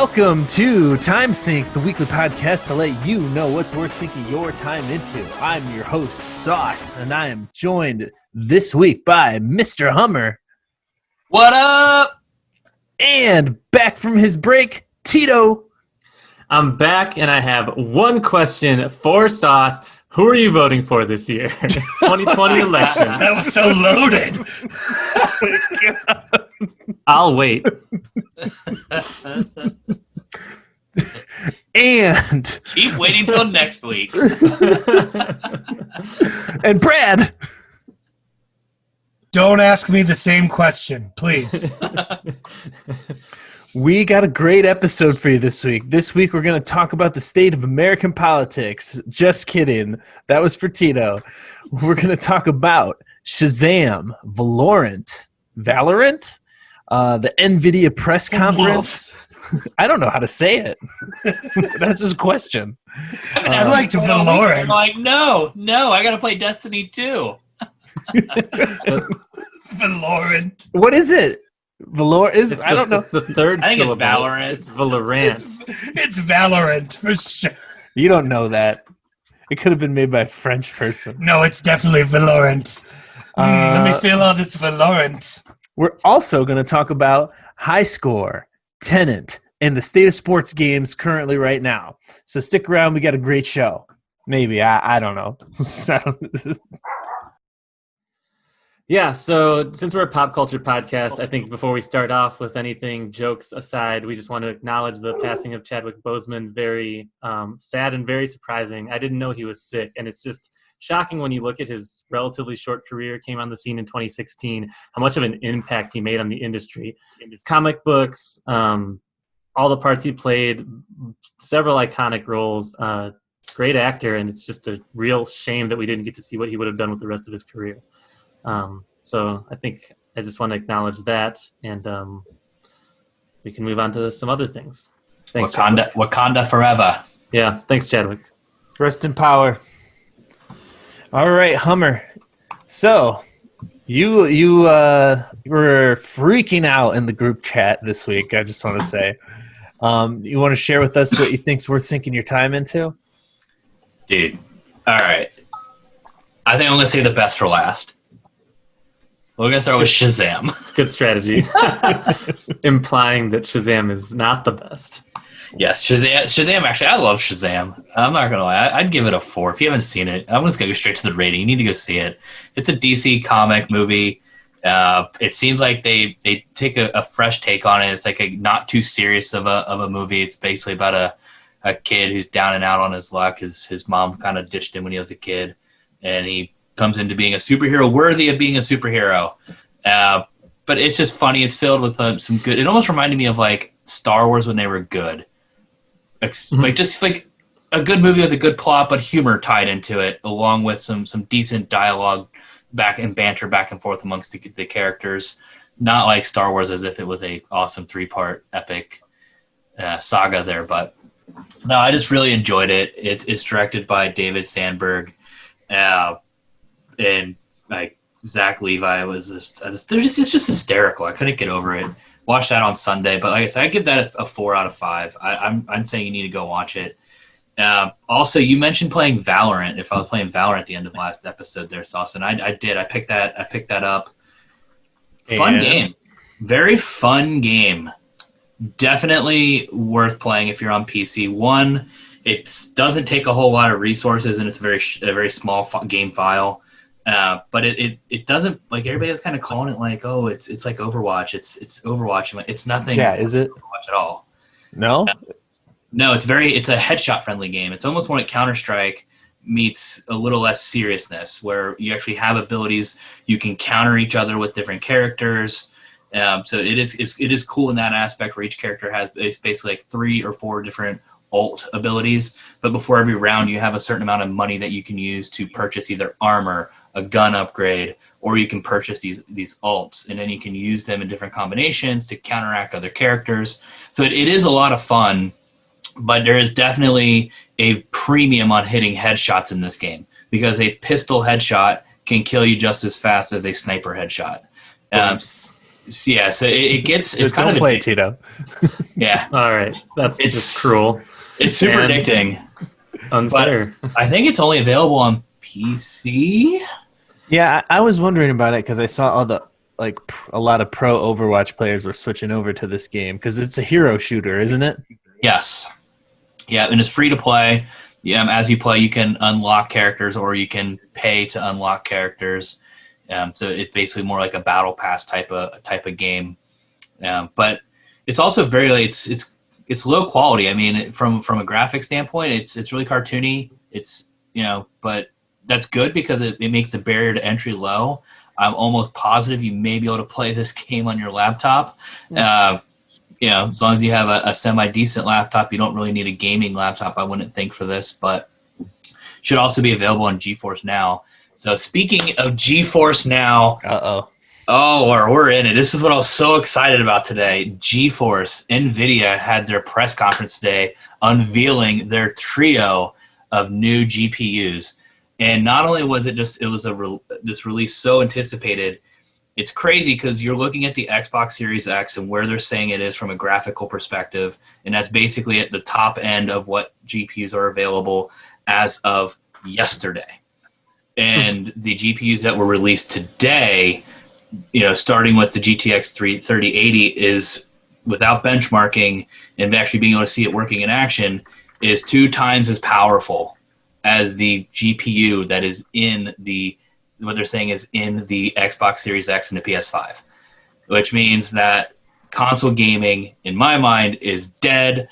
Welcome to Timesink, the weekly podcast to let you know what's worth sinking your time into. I'm your host, Sauce, and I am joined this week by Mr. Hummer. What up? And back from his break, Tito. I'm back, and I have one question for Sauce. Who are you voting for this year? 2020 election. That was so loaded. I'll wait. And keep waiting till next week. And Brad. Don't ask me the same question, please. We got a great episode for you this week. This week, we're going to talk about the state of American politics. Just kidding. That was for Tito. We're going to talk about Shazam, Valorant, the Nvidia press conference. I don't know how to say it. That's his question. I'd like to Valorant. I'm like, no, I got to play Destiny 2. Valorant. What is it? I don't know. It's the third I think it's syllable. Valorant. It's Valorant. It's Valorant for sure. You don't know that. It could have been made by a French person. No, it's definitely Valorant. Let me feel all this Valorant. We're also going to talk about High Score, Tenet, and the state of sports games currently right now. So stick around. We got a great show. Maybe. I don't know. Yeah, so since we're a pop culture podcast, I think before we start off with anything, jokes aside, we just want to acknowledge the passing of Chadwick Boseman. Very sad and very surprising. I didn't know he was sick, and it's just shocking when you look at his relatively short career, came on the scene in 2016, how much of an impact he made on the industry. Comic books, all the parts he played, several iconic roles, great actor, and it's just a real shame that we didn't get to see what he would have done with the rest of his career. So I think I just want to acknowledge that, and we can move on to some other things. Thanks, Wakanda forever. Yeah, thanks, Chadwick. Rest in power. All right, Hummer. So you were freaking out in the group chat this week. I just want to say, you want to share with us what you think's worth sinking your time into? Dude, all right. I think I'm going to say the best for last. We're going to start with Shazam. It's a good strategy. Implying that Shazam is not the best. Yes, Shazam, actually, I love Shazam. I'm not going to lie. I'd give it a 4. If you haven't seen it, I'm just going to go straight to the rating. You need to go see it. It's a DC comic movie. It seems like they take a fresh take on it. It's like a not too serious of a movie. It's basically about a kid who's down and out on his luck. His mom kind of ditched him when he was a kid, and he comes into being a superhero worthy of being a superhero. But it's just funny. It's filled with some good. It almost reminded me of like Star Wars when they were good. Like just like a good movie with a good plot, but humor tied into it, along with some decent dialogue and banter back and forth amongst the characters. Not like Star Wars as if it was a awesome 3-part epic saga there, but no, I just really enjoyed it. It's directed by David Sandberg. And like Zach Levi was it's just hysterical. I couldn't get over it. Watched that on Sunday, but like I said, I give that a 4 out of 5. I'm saying you need to go watch it. Also, you mentioned playing Valorant. If I was playing Valorant at the end of last episode, there, Sauce, and I did. I picked that up. Fun game, very fun game. Definitely worth playing if you're on PC. One, it doesn't take a whole lot of resources, and it's a very small game file. But it doesn't, like, everybody is kind of calling it like, oh, it's like Overwatch. It's Overwatch. It's nothing. Yeah, is it? Overwatch at all. No? No, it's a headshot friendly game. It's almost one at Counter-Strike meets a little less seriousness, where you actually have abilities. You can counter each other with different characters. So it is cool in that aspect, where each character has, it's basically like 3 or 4 different ult abilities. But before every round, you have a certain amount of money that you can use to purchase either armor, a gun upgrade, or you can purchase these ults, and then you can use them in different combinations to counteract other characters. So it is a lot of fun, but there is definitely a premium on hitting headshots in this game, because a pistol headshot can kill you just as fast as a sniper headshot. Yeah, so it gets it's Just kind don't of play it, Tito. yeah. All right, that's It's just cruel, It's super And- addicting. unfair. I think it's only available on PC. Yeah, I was wondering about it because I saw all the a lot of pro Overwatch players were switching over to this game because it's a hero shooter, isn't it? Yes. Yeah, and it's free to play. Yeah, as you play, you can unlock characters or you can pay to unlock characters. So it's basically more like a battle pass type of game. But it's also very it's low quality. I mean, from a graphic standpoint, it's really cartoony. It's but that's good because it makes the barrier to entry low. I'm almost positive you may be able to play this game on your laptop. As long as you have a semi-decent laptop, you don't really need a gaming laptop, I wouldn't think, for this, but should also be available on GeForce Now. So speaking of GeForce Now, we're in it. This is what I was so excited about today. GeForce, Nvidia had their press conference today unveiling their trio of new GPUs. And not only was it this release so anticipated, it's crazy because you're looking at the Xbox Series X and where they're saying it is from a graphical perspective, and that's basically at the top end of what GPUs are available as of yesterday. And the GPUs that were released today, starting with the GTX 3080, is, without benchmarking and actually being able to see it working in action, is 2 times as powerful as the GPU that is in what they're saying is in the Xbox Series X and the PS5, which means that console gaming, in my mind, is dead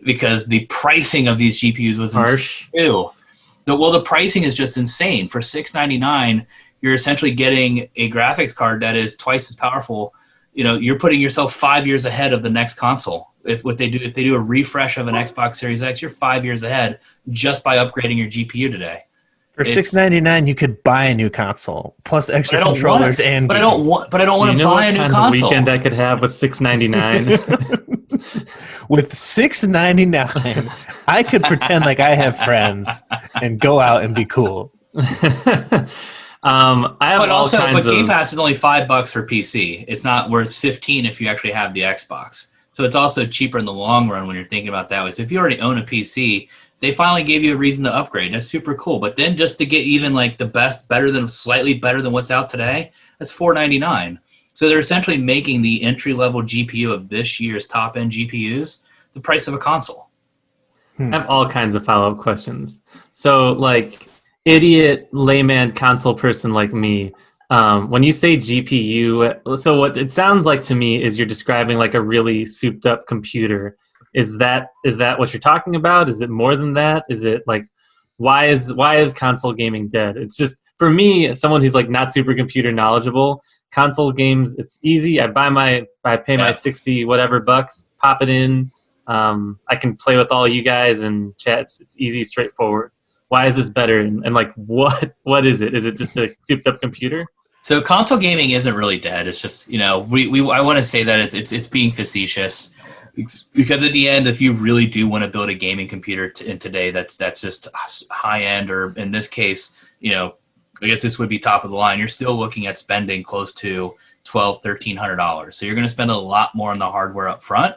because the pricing of these GPUs was harsh. The pricing is just insane. For $699, you're essentially getting a graphics card that is twice as powerful. You're putting yourself 5 years ahead of the next console. If they do a refresh of an Xbox Series X, you're 5 years ahead just by upgrading your GPU today. For $699, you could buy a new console plus extra controllers and. But I don't want to buy a new console. What weekend I could have with $699? With $699, I could pretend like I have friends and go out and be cool. I have Game Pass is only $5 for PC. It's not where it's $15 if you actually have the Xbox. So it's also cheaper in the long run when you're thinking about that way. So if you already own a PC, they finally gave you a reason to upgrade. That's super cool. But then just to get even like the best, slightly better than what's out today, that's $499. So they're essentially making the entry-level GPU of this year's top-end GPUs the price of a console. I have all kinds of follow-up questions. So, idiot layman console person like me, when you say GPU, so what it sounds like to me is you're describing like a really souped-up computer. Is that what you're talking about? Is it more than that? Is it like why is console gaming dead? It's just, for me, someone who's like not super computer knowledgeable, console games, it's easy. I pay my 60 whatever bucks, pop it in. I can play with all you guys and chat. It's easy, straightforward. Why is this better? And like what is it? Is it just a souped up computer? So console gaming isn't really dead. It's just, I want to say that it's being facetious. Because at the end, if you really do want to build a gaming computer in today, that's just high end, or in this case, I guess this would be top of the line. You're still looking at spending close to $1,200-$1,300. So you're going to spend a lot more on the hardware up front.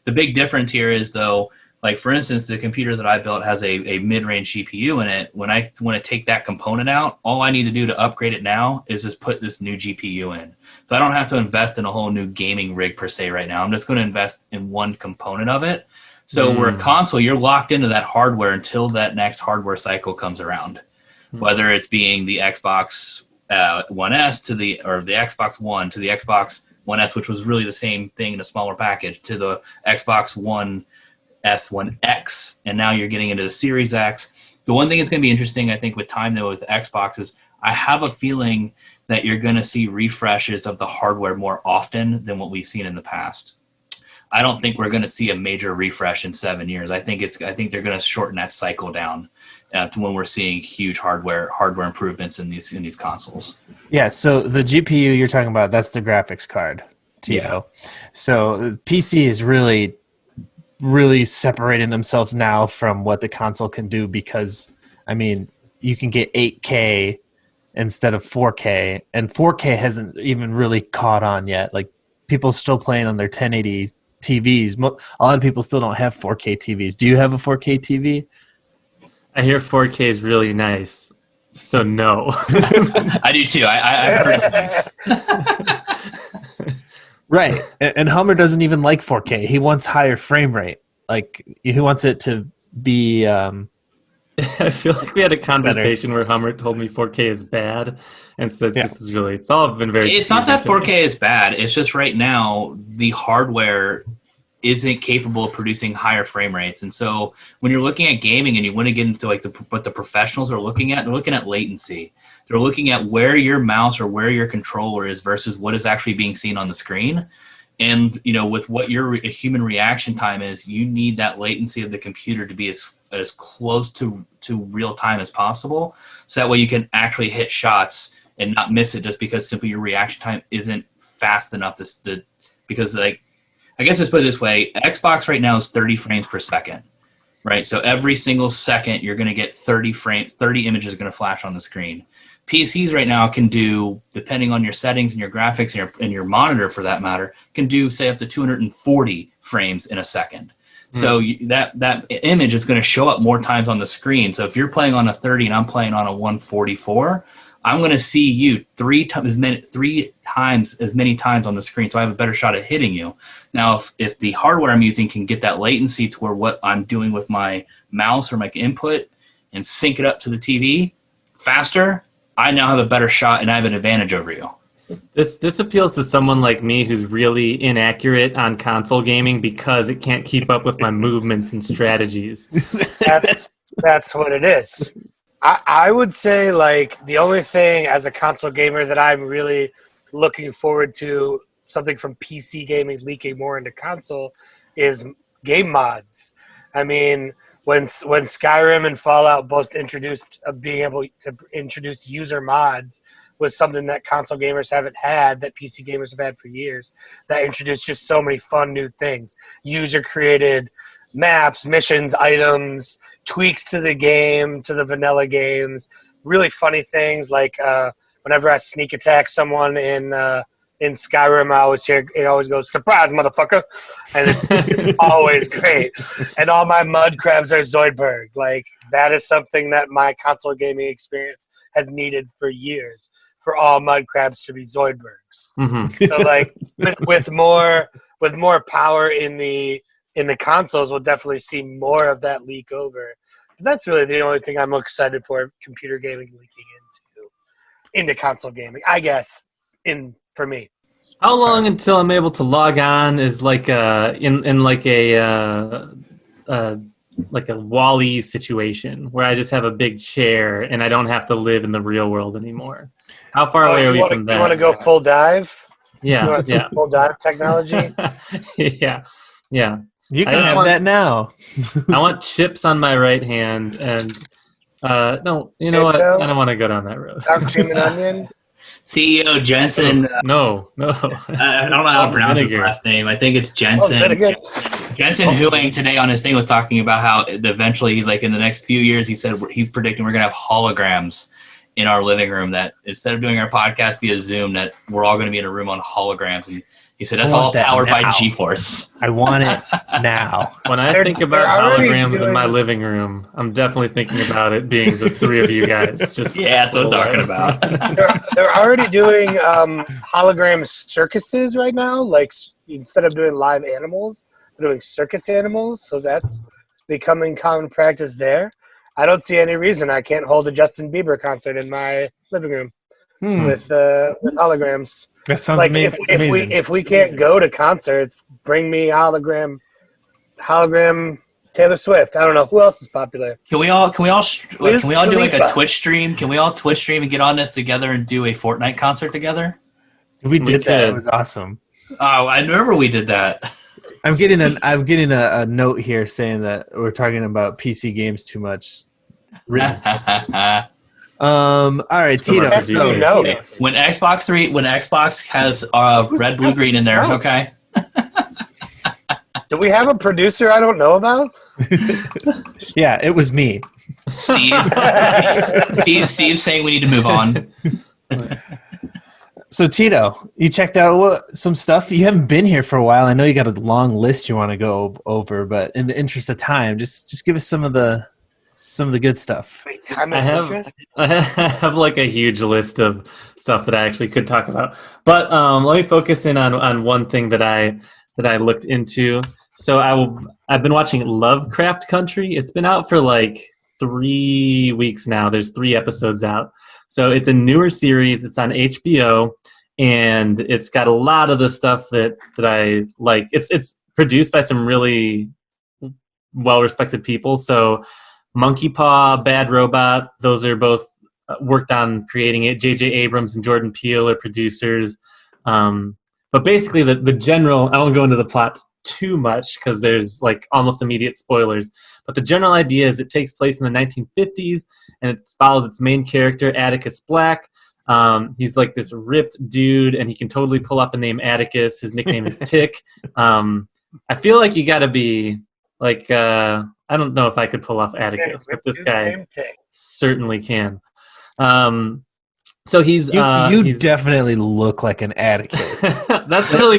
The big difference here is, though, like for instance, the computer that I built has a mid-range GPU in it. When I want to take that component out, all I need to do to upgrade it now is just put this new GPU in. So I don't have to invest in a whole new gaming rig per se right now. I'm just going to invest in one component of it. So where a console, you're locked into that hardware until that next hardware cycle comes around. Whether it's being the Xbox One S or the Xbox One to the Xbox One S, which was really the same thing in a smaller package, to the Xbox One S, One X, and now you're getting into the Series X. The one thing that's going to be interesting, I think, with time, though, is Xbox is I have a feeling that you're going to see refreshes of the hardware more often than what we've seen in the past. I don't think we're going to see a major refresh in 7 years. I think they're going to shorten that cycle down to when we're seeing huge hardware improvements in these consoles. Yeah, so the GPU you're talking about, that's the graphics card, Tito. Yeah. So PC is really, really separating themselves now from what the console can do because, I mean, you can get 8K instead of 4K, and 4K hasn't even really caught on yet. Like people still playing on their 1080 TVs. A lot of people still don't have 4K TVs. Do you have a 4K TV? I hear 4K is really nice, so no. I do too. I've heard it's nice. Right. And Hummer doesn't even like 4K. He wants higher frame rate. Like, he wants it to be I feel like we had a conversation where Hummer told me 4K is bad, and so it's all been very. It's not that 4K is bad. It's just right now the hardware isn't capable of producing higher frame rates, and so when you're looking at gaming and you want to get into like what the professionals are looking at, they're looking at latency. They're looking at where your mouse or where your controller is versus what is actually being seen on the screen. And, with what your human reaction time is, you need that latency of the computer to be as close to real time as possible. So that way you can actually hit shots and not miss it just because simply your reaction time isn't fast enough because I guess let's put it this way. Xbox right now is 30 frames per second, right? So every single second you're going to get 30 images are going to flash on the screen. PCs right now can do, depending on your settings and your graphics and your monitor for that matter, can do say up to 240 frames in a second. So that image is going to show up more times on the screen. So if you're playing on a 30 and I'm playing on a 144, I'm going to see you three times as many times on the screen. So I have a better shot at hitting you. Now, if the hardware I'm using can get that latency to where what I'm doing with my mouse or my input and sync it up to the TV faster, I now have a better shot and I have an advantage over you. This appeals to someone like me who's really inaccurate on console gaming because it can't keep up with my movements and strategies. That's what it is. I would say, like, the only thing as a console gamer that I'm really looking forward to, something from PC gaming leaking more into console, is game mods. I mean, when Skyrim and Fallout both introduced being able to introduce user mods was something that console gamers haven't had, that PC gamers have had for years, that introduced just so many fun new things. User-created maps, missions, items, tweaks to the game, to the vanilla games, really funny things like whenever I sneak attack someone in Skyrim, it always goes, "Surprise, motherfucker!" And it's always great. And all my mud crabs are Zoidberg. Like, that is something that my console gaming experience has needed for years, for all mud crabs to be Zoidbergs. Mm-hmm. So, like, with more power in the consoles, we'll definitely see more of that leak over. But that's really the only thing I'm excited for, computer gaming leaking into console gaming, I guess, for me. How long until I'm able to log on is like in like a Wall-E situation where I just have a big chair and I don't have to live in the real world anymore? How far away are we from that? You want to go full dive? Yeah, you want some full dive technology? yeah. You can have that now. I want chips on my right hand and no, you know what? I don't want to go down that road. Dark cream and onion? CEO Jensen. No. I don't know how to pronounce his last name. I think it's Jensen. Jensen Huang today on his thing was talking about how eventually he's like in the next few years, he said he's predicting we're going to have holograms in our living room, that instead of doing our podcast via Zoom, that we're all going to be in a room on holograms. And he said that's all powered by GeForce. I want it now. When I think about holograms in my living room, I'm definitely thinking about it being the three of you guys. Just yeah, that's what I'm talking about. They're already doing hologram circuses right now. Like, instead of doing live animals, they're doing circus animals. So that's becoming common practice there. I don't see any reason I can't hold a Justin Bieber concert in my living room with holograms. That sounds like amazing. If we can't go to concerts, bring me hologram Taylor Swift. I don't know who else is popular. Can we all do like a Twitch stream? Can we all Twitch stream and get on this together and do a Fortnite concert together? We did that. It was awesome. Oh, I remember we did that. I'm getting a note here saying that we're talking about PC games too much. All right, Tito. So, when Xbox has red, blue, green in there, okay. Do we have a producer I don't know about? Yeah, it was me. Steve. Steve's saying we need to move on. So Tito, you checked out some stuff. You haven't been here for a while. I know you got a long list you want to go over, but in the interest of time, just give us some of the good stuff. Wait, time I is have interest? I have like a huge list of stuff that I actually could talk about, but let me focus in on one thing that I looked into. So I've been watching Lovecraft Country. It's been out for like 3 weeks now. There's 3 episodes out. So it's a newer series. It's on HBO, and it's got a lot of the stuff that I like. It's produced by some really well-respected people. So Monkey Paw, Bad Robot, those are both worked on creating it. J.J. Abrams and Jordan Peele are producers. But basically, the general, I won't go into the plot too much because there's like almost immediate spoilers. But the general idea is it takes place in the 1950s, and it follows its main character, Atticus Black. He's like this ripped dude, and he can totally pull off the name Atticus. His nickname is Tick. I feel like you got to be like, I don't know if I could pull off Atticus, but this guy certainly can. So he's you definitely look like an Atticus. That's really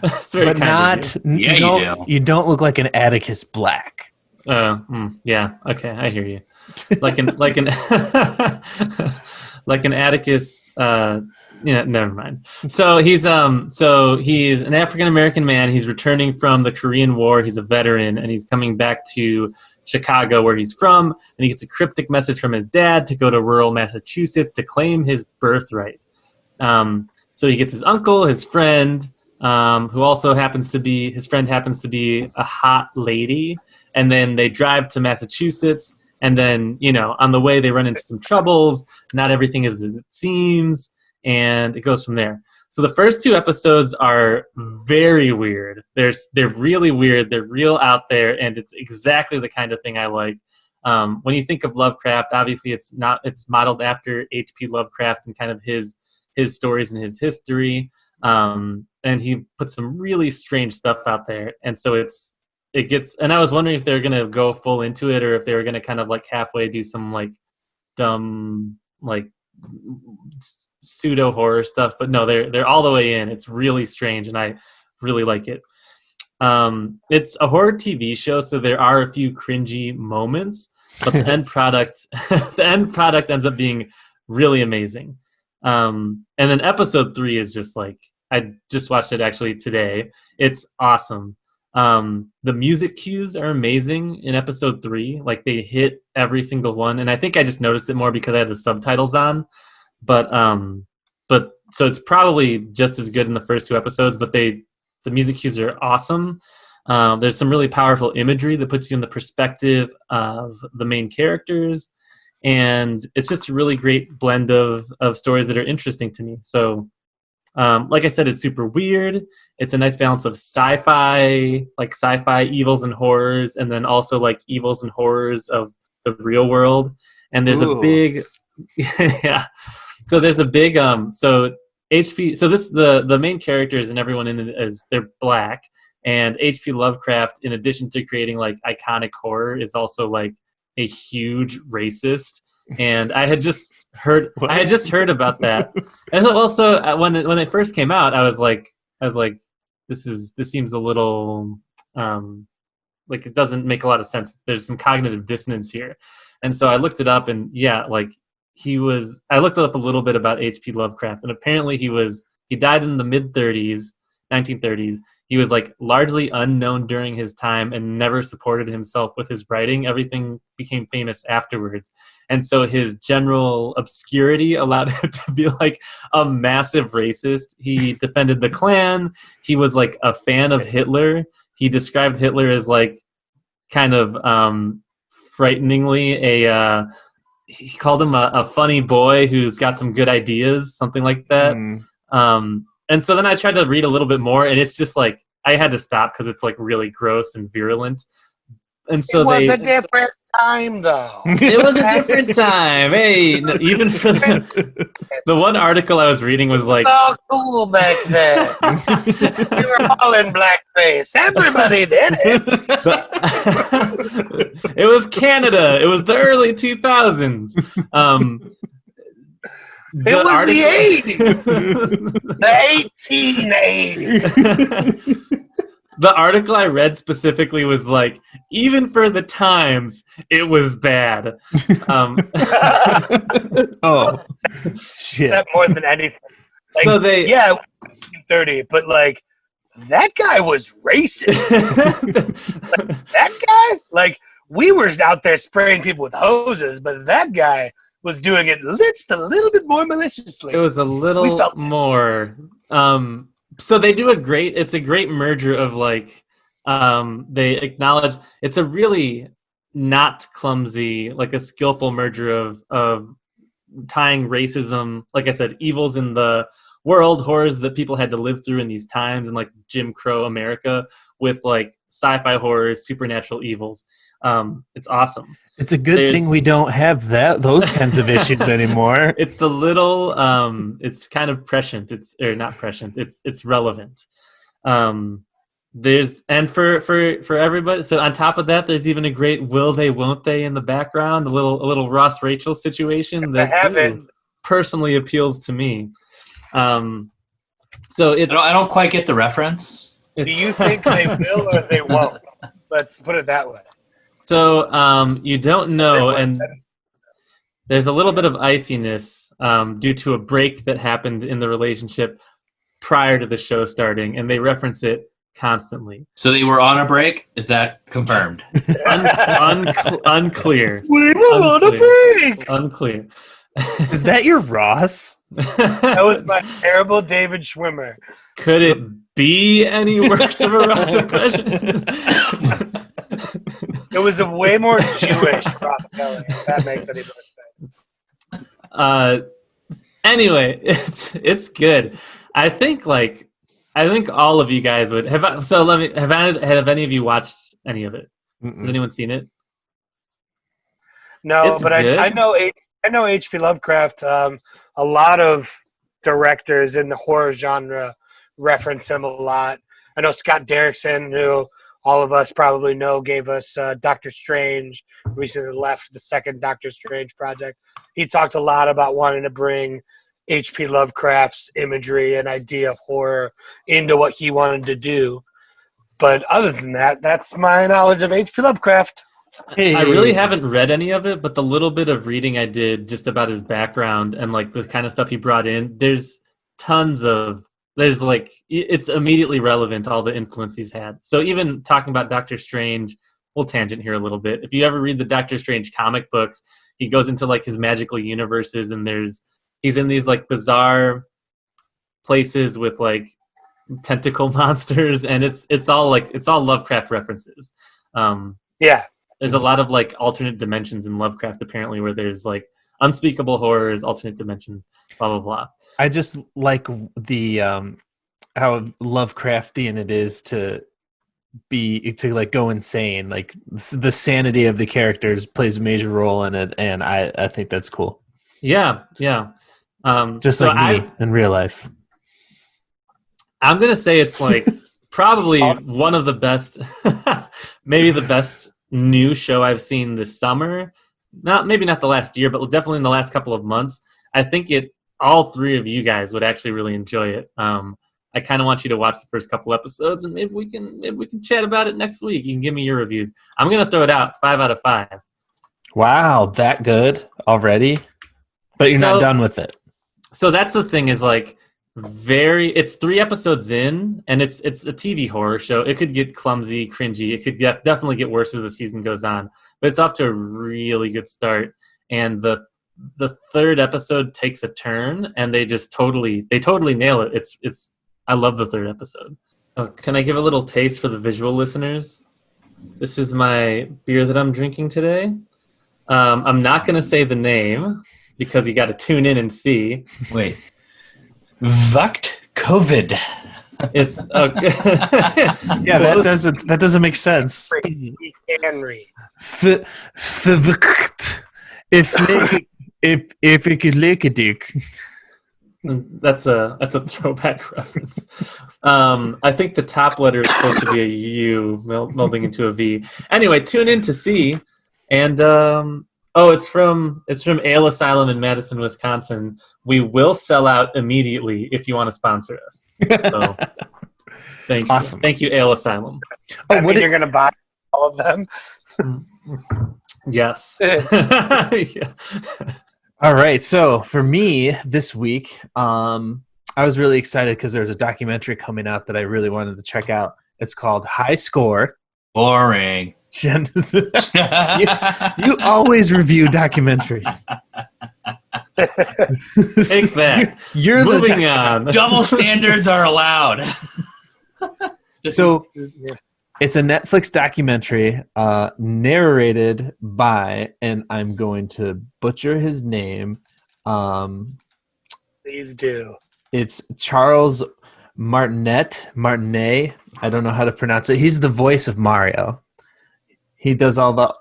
that's very but kind not of you. Yeah, you don't look like an Atticus Black. Yeah, okay, I hear you. Like an like an like an Atticus. Never mind. So he's an African American man. He's returning from the Korean War. He's a veteran, and he's coming back to Chicago, where he's from, and he gets a cryptic message from his dad to go to rural Massachusetts to claim his birthright. So he gets his uncle, his friend, who also happens to be a hot lady, and then they drive to Massachusetts, and then on the way they run into some troubles. Not everything is as it seems, and it goes from there. So the first 2 episodes are very weird. They're really weird. They're real out there, and it's exactly the kind of thing I like. When you think of Lovecraft, obviously it's modeled after H.P. Lovecraft and kind of his stories and his history. And he put some really strange stuff out there, and so it gets. And I was wondering if they're gonna go full into it, or if they were gonna kind of like halfway do some like dumb like pseudo horror stuff, but no, they're all the way in. It's really strange, and I really like it. It's a horror TV show, so there are a few cringy moments, but the end product ends up being really amazing. And then episode 3 is just like, I just watched it actually today. It's awesome. The music cues are amazing in episode 3. Like they hit every single one, and I think I just noticed it more because I had the subtitles on. But so it's probably just as good in the first 2 episodes. But the music cues are awesome. There's some really powerful imagery that puts you in the perspective of the main characters, and it's just a really great blend of stories that are interesting to me. So. Like I said, it's super weird. It's a nice balance of sci-fi evils and horrors, and then also like evils and horrors of the real world. And there's a big, yeah. So there's a big, so the main characters and everyone in it they're black, and H.P. Lovecraft, in addition to creating like iconic horror, is also like a huge racist. And I had just heard about that. And also when it first came out, I was like, this seems a little like it doesn't make a lot of sense. There's some cognitive dissonance here. And so I looked it up, and yeah, like I looked up a little bit about H.P. Lovecraft, and apparently he died in the mid-30s, 1930s. He was like largely unknown during his time and never supported himself with his writing. Everything became famous afterwards. And so his general obscurity allowed him to be like a massive racist. He defended the Klan. He was like a fan of Hitler. He described Hitler as like kind of frighteningly he called him a funny boy who's got some good ideas, something like that. And so then I tried to read a little bit more, and it's just like I had to stop because it's like really gross and virulent. And so it was a different time, though. It was a different time. Hey, even for the one article I was reading was like, so cool back then. We were all in blackface. Everybody did it. It was Canada. It was the early 2000s. It was the 80s. The 1880s. The article I read specifically was like, even for the times, it was bad. Oh, shit. That more than anything. Like, So they... Yeah, 30, but like, that guy was racist. That guy? Like, we were out there spraying people with hoses, but that guy was doing it just a little bit more maliciously. It was a little more. So they do it's a great merger of like, they acknowledge it's a really not clumsy, like a skillful merger of tying racism, like I said, evils in the world, horrors that people had to live through in these times, and like Jim Crow America, with like sci-fi horrors, supernatural evils. It's awesome. It's a good thing we don't have those kinds of issues anymore. It's a little it's kind of prescient. It's not prescient. It's relevant. There's for everybody. So on top of that, there's even a great will they won't they in the background, a little Ross Rachel situation that personally appeals to me. So it's I don't quite get the reference. Do you think they will or they won't? Let's put it that way. So you don't know, and there's a little bit of iciness due to a break that happened in the relationship prior to the show starting, and they reference it constantly. So they were on a break? Is that confirmed? Unclear. We were on a break! Unclear. Is that your Ross? That was my terrible David Schwimmer. Could it be any worse of a Ross impression? It was a way more Jewish Ross Kelly, if that makes any more sense. Anyway, it's good. I think all of you guys would have. So have any of you watched any of it? Mm-mm. Has anyone seen it? No, It's but good. I know H.P. Lovecraft. A lot of directors in the horror genre reference him a lot. I know Scott Derrickson, who all of us probably know, gave us Doctor Strange, recently left the second Doctor Strange project. He talked a lot about wanting to bring H.P. Lovecraft's imagery and idea of horror into what he wanted to do. But other than that, that's my knowledge of H.P. Lovecraft. Hey. I really haven't read any of it, but the little bit of reading I did just about his background and like the kind of stuff he brought in, there's like, it's immediately relevant, all the influence he's had. So even talking about Doctor Strange, we'll tangent here a little bit. If you ever read the Doctor Strange comic books, he goes into like his magical universes, and he's in these like bizarre places with like tentacle monsters, and it's all Lovecraft references. Yeah. There's a lot of like alternate dimensions in Lovecraft apparently, where there's like unspeakable horrors, alternate dimensions, blah blah blah. I just like the how Lovecraftian it is to like go insane. Like the sanity of the characters plays a major role in it, and I think that's cool. Yeah. Just so like me in real life. I'm gonna say it's like probably one of the best, maybe the best new show I've seen this summer. Maybe not the last year, but definitely in the last couple of months. I think all three of you guys would actually really enjoy it. I kind of want you to watch the first couple episodes, and maybe we can chat about it next week. You can give me your reviews. I'm gonna throw it out 5 out of 5. Wow, that good already? But you're not done with it. So that's the thing, is like it's 3 episodes in, and it's a TV horror show. It could get clumsy, cringy. It could definitely get worse as the season goes on, but it's off to a really good start. And the 3rd episode takes a turn, and they totally nail it. It's I love the 3rd episode. Oh, can I give a little taste for the visual listeners? This is my beer that I'm drinking today. I'm not going to say the name because you got to tune in and see. Wait. Vuct COVID. It's okay. Yeah, that doesn't make sense. He can read. If it could lick a dick. That's a throwback reference. I think the top letter is supposed to be a U melding into a V. Anyway, tune in to see, and Oh, it's from Ale Asylum in Madison, Wisconsin. We will sell out immediately if you want to sponsor us. So, thank Awesome. Thank you, Ale Asylum. Does that mean what you're going to buy all of them? Yes. Yeah. All right. So for me this week, I was really excited because there's a documentary coming out that I really wanted to check out. It's called High Score. Boring. Jen, you always review documentaries. Take that. You're Moving on. Double standards are allowed. So it's a Netflix documentary narrated by, and I'm going to butcher his name. Please do. It's Charles Martinet. I don't know how to pronounce it. He's the voice of Mario. He does all the,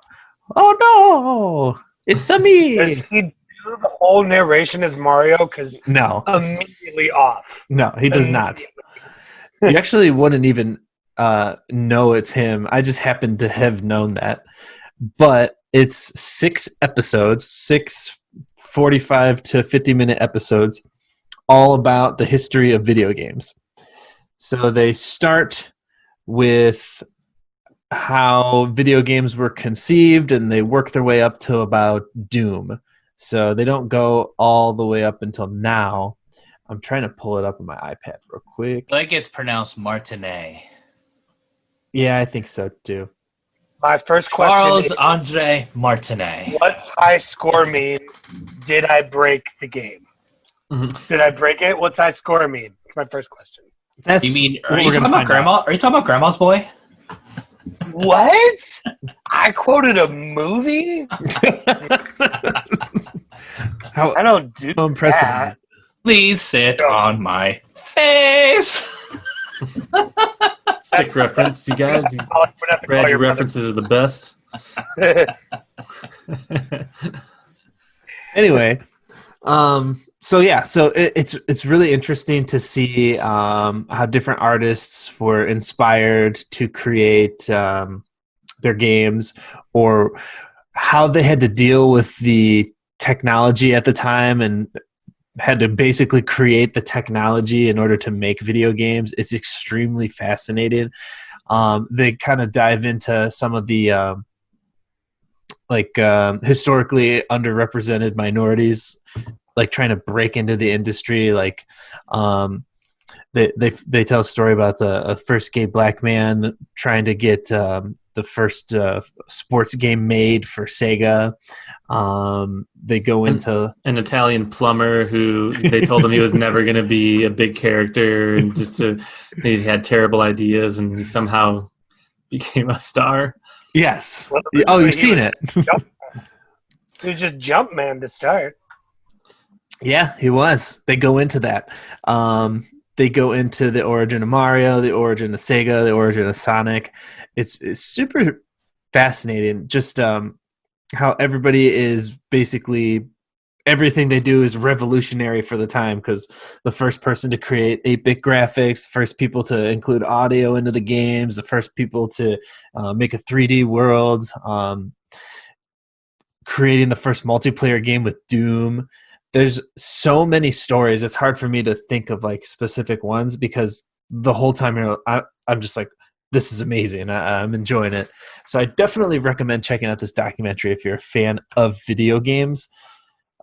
oh no, it's a me. Does he do the whole narration as Mario? Because No, immediately off. no, he does not. You actually wouldn't even know it's him. I just happen to have known that. But it's 6 episodes, 6 45 to 50-minute episodes, all about the history of video games. So they start with how video games were conceived, and they work their way up to about Doom. So they don't go all the way up until now. I'm trying to pull it up on my iPad real quick. I think it's pronounced Martinet. Yeah, I think so too. My first question Charles is, Andre Martinet. what's high score mean? Did I break the game? Mhm. Did I break it? What's high score mean? That's my first question. That's You mean, what are you we're talking gonna about find Grandma? out. Are you talking about Grandma's Boy? What? I quoted a movie? How I don't do impressive. that. Please sit on my face. Sick reference, you guys. I'm gonna have to call Brad, your your brother. references are the best. Anyway, so it's really interesting to see how different artists were inspired to create their games, or how they had to deal with the technology at the time and had to basically create the technology in order to make video games. It's extremely fascinating. They kind of dive into some of the historically underrepresented minorities, like trying to break into the industry. Like they tell a story about a first gay black man trying to get the first sports game made for Sega. They go into An Italian plumber who they told him he was never going to be a big character, and he had terrible ideas, and he somehow became a star. yes. Well, Oh, he you've seen it. He was just Jumpman to start. Yeah, he was. They go into that. They go into the origin of Mario, the origin of Sega, the origin of Sonic. It's super fascinating. Just how everybody is basically, everything they do is revolutionary for the time, because the first person to create 8-bit graphics, first people to include audio into the games, the first people to make a 3D world, creating the first multiplayer game with Doom. There's so many stories. It's hard for me to think of like specific ones, because the whole time I'm just like, this is amazing. I'm enjoying it. So I definitely recommend checking out this documentary if you're a fan of video games.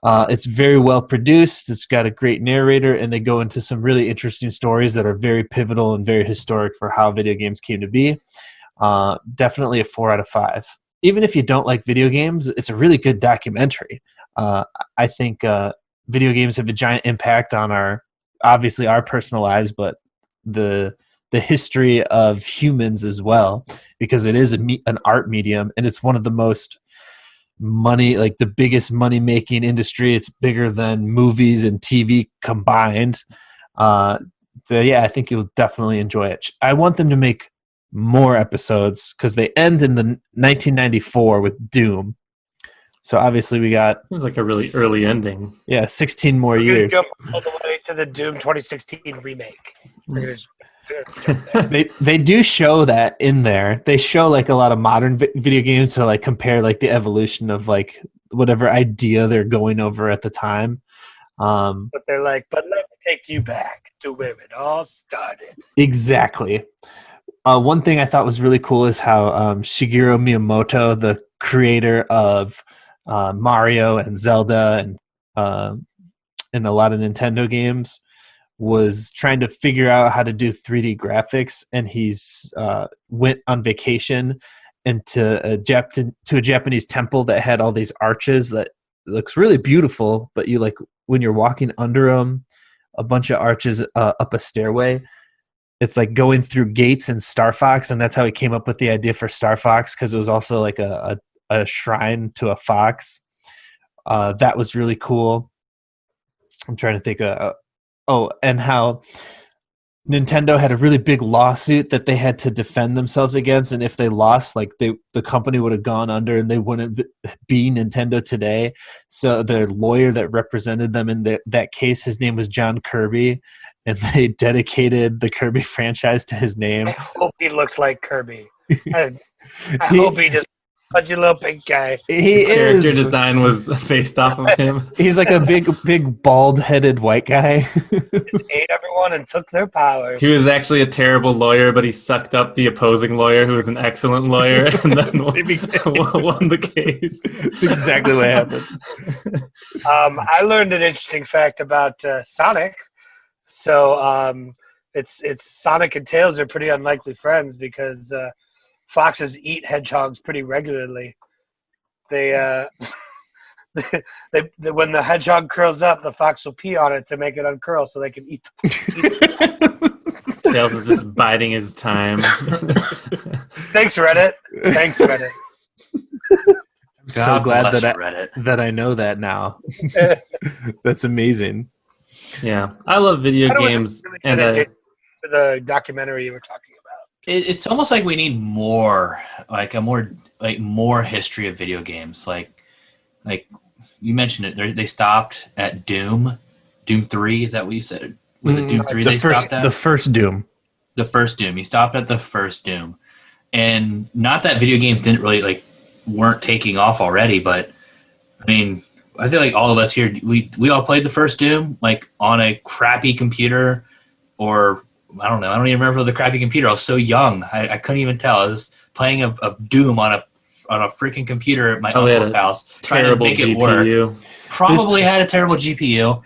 It's very well produced. It's got a great narrator, and they go into some really interesting stories that are very pivotal and very historic for how video games came to be. Definitely a 4 out of 5. Even if you don't like video games, it's a really good documentary. I think video games have a giant impact on our personal lives, but the history of humans as well, because it is an art medium, and it's one of the most the biggest money making industry. It's bigger than movies and TV combined. So yeah, I think you'll definitely enjoy it. I want them to make more episodes, because they end in the 1994 with Doom. So obviously we got, It was like a really early ending. 16 more We're gonna years. jump all the way to the Doom 2016 remake. We're gonna jump there. They do show that in there. They show like a lot of modern video games to like compare like the evolution of like whatever idea they're going over at the time. But they're like, but let's take you back to where it all started. Exactly. One thing I thought was really cool is how Shigeru Miyamoto, the creator of Mario and Zelda and a lot of Nintendo games, was trying to figure out how to do 3D graphics, and he's went on vacation into a Japanese temple that had all these arches that looks really beautiful, but you like when you're walking under them, a bunch of arches up a stairway. It's like going through gates in Star Fox, and that's how he came up with the idea for Star Fox, because it was also like a shrine to a fox. That was really cool. I'm trying to think and how Nintendo had a really big lawsuit that they had to defend themselves against, and if they lost, like the company would have gone under and they wouldn't be Nintendo today. So the lawyer that represented them in that case, his name was John Kirby, and they dedicated the Kirby franchise to his name. I hope he looked like Kirby. I hope he just pudgy little pink guy. He Character is. design was based off of him. He's like a big bald-headed white guy. Just ate everyone and took their powers. He was actually a terrible lawyer, but he sucked up the opposing lawyer, who was an excellent lawyer, and then won the case. That's exactly what happened. I learned an interesting fact about Sonic. So it's Sonic and Tails are pretty unlikely friends because foxes eat hedgehogs pretty regularly. They when the hedgehog curls up, the fox will pee on it to make it uncurl so they can eat the Tails is just biding his time. Thanks, Reddit. I'm so glad Reddit. that I know that now. That's amazing. Yeah, I love video games, Really and good for the documentary you were talking about. It's almost like we need more history of video games. Like you mentioned it, they stopped at Doom 3. Is that what you said? Was it Doom 3 stopped at? The first Doom. The first Doom. He stopped at the first Doom. And not that video games didn't really weren't taking off already, but I mean, I feel like all of us here, we all played the first Doom on a crappy computer, or I don't know. I don't even remember the crappy computer. I was so young. I couldn't even tell. I was playing a Doom on a freaking computer at my uncle's house, trying to make it work. Probably had a terrible GPU.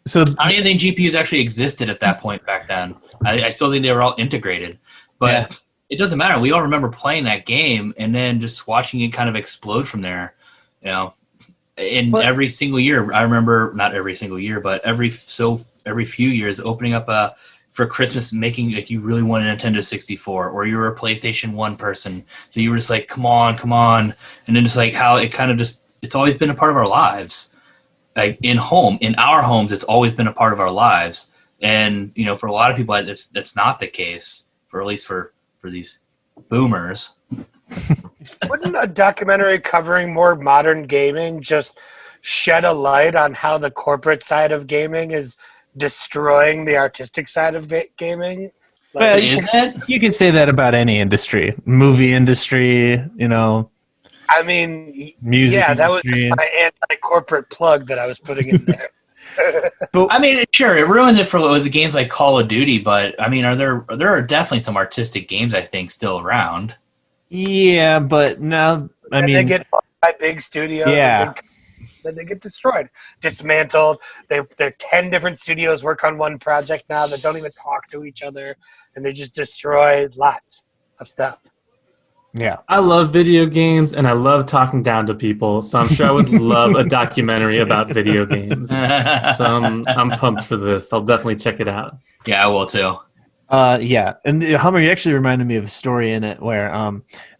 So I don't even think GPUs actually existed at that point back then. I still think they were all integrated. But It doesn't matter. We all remember playing that game and then just watching it kind of explode from there. Every single year, I remember, not every single year, but every few years, opening up for Christmas, making you really want a Nintendo 64, or you were a PlayStation 1 person, so you were just like, come on, and then just how it kind of it's always been a part of our lives. In our homes, it's always been a part of our lives, and for a lot of people, that's not the case. At least for these boomers. Wouldn't a documentary covering more modern gaming just shed a light on how the corporate side of gaming is destroying the artistic side of gaming? Well, Is it? you can say that about any industry, movie industry, I mean, music yeah, that was industry. my anti-corporate plug that I was putting in there. But I mean, sure, it ruins it for the games like Call of Duty, but I mean, there are definitely some artistic games I think still around. yeah, but now They get bought by big studios. Yeah. Then they get destroyed, dismantled. They're 10 different studios work on one project now that don't even talk to each other, and they just destroy lots of stuff. yeah. I love video games, and I love talking down to people, so I'm sure I would love a documentary about video games. So I'm pumped for this. I'll definitely check it out. Yeah, I will too. Yeah, and Hummer, you actually reminded me of a story in it where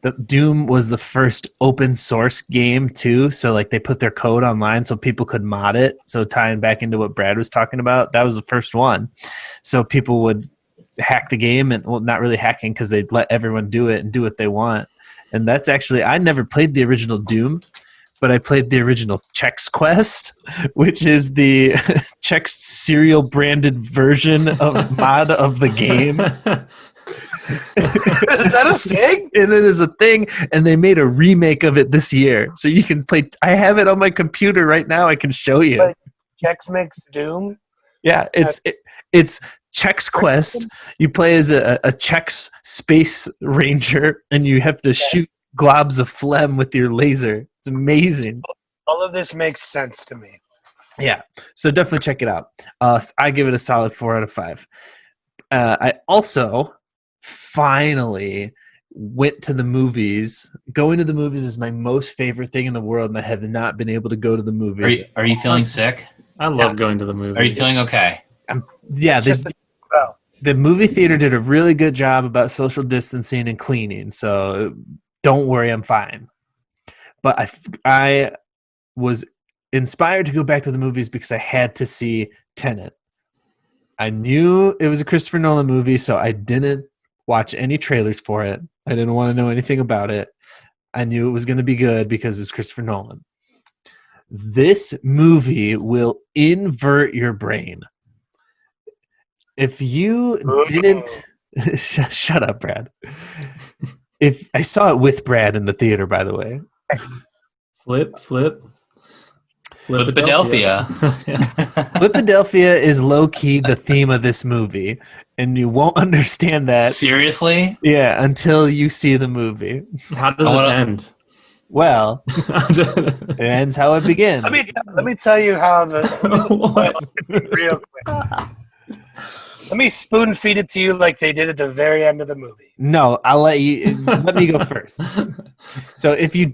the Doom was the first open source game too. So they put their code online so people could mod it. So tying back into what Brad was talking about, that was the first one. So people would hack the game, and not really hacking because they'd let everyone do it and do what they want. And that's actually, I never played the original Doom, but I played the original Chex Quest, which is the Chex cereal branded version of mod of the game. Is that a thing? And it is a thing, and they made a remake of it this year. So you can play. I have it on my computer right now. I can show you. Like Chex Mix Doom? Yeah, it's Chex Quest. You play as a Chex space ranger, and you have to shoot globs of phlegm with your laser. It's amazing. All of this makes sense to me. Yeah, so definitely check it out. I give it a solid 4 out of 5. I also finally went to the movies. Going to the movies is my most favorite thing in the world, and I have not been able to go to the movies. Are you feeling sick? I love going to the movies. Are you feeling okay? The movie theater did a really good job about social distancing and cleaning, so don't worry, I'm fine. But I was inspired to go back to the movies because I had to see Tenet. I knew it was a Christopher Nolan movie, so I didn't watch any trailers for it. I didn't want to know anything about it. I knew it was going to be good because it's Christopher Nolan. This movie will invert your brain. If you didn't... Shut up, Brad. If I saw it with Brad in the theater, by the way. Philadelphia. Philadelphia is low-key the theme of this movie, and you won't understand that. Seriously? Yeah, until you see the movie. How does it end? Well, it ends how it begins. Let me tell you how real quick. Let me spoon feed it to you like they did at the very end of the movie. No, I'll let me go first. So if you're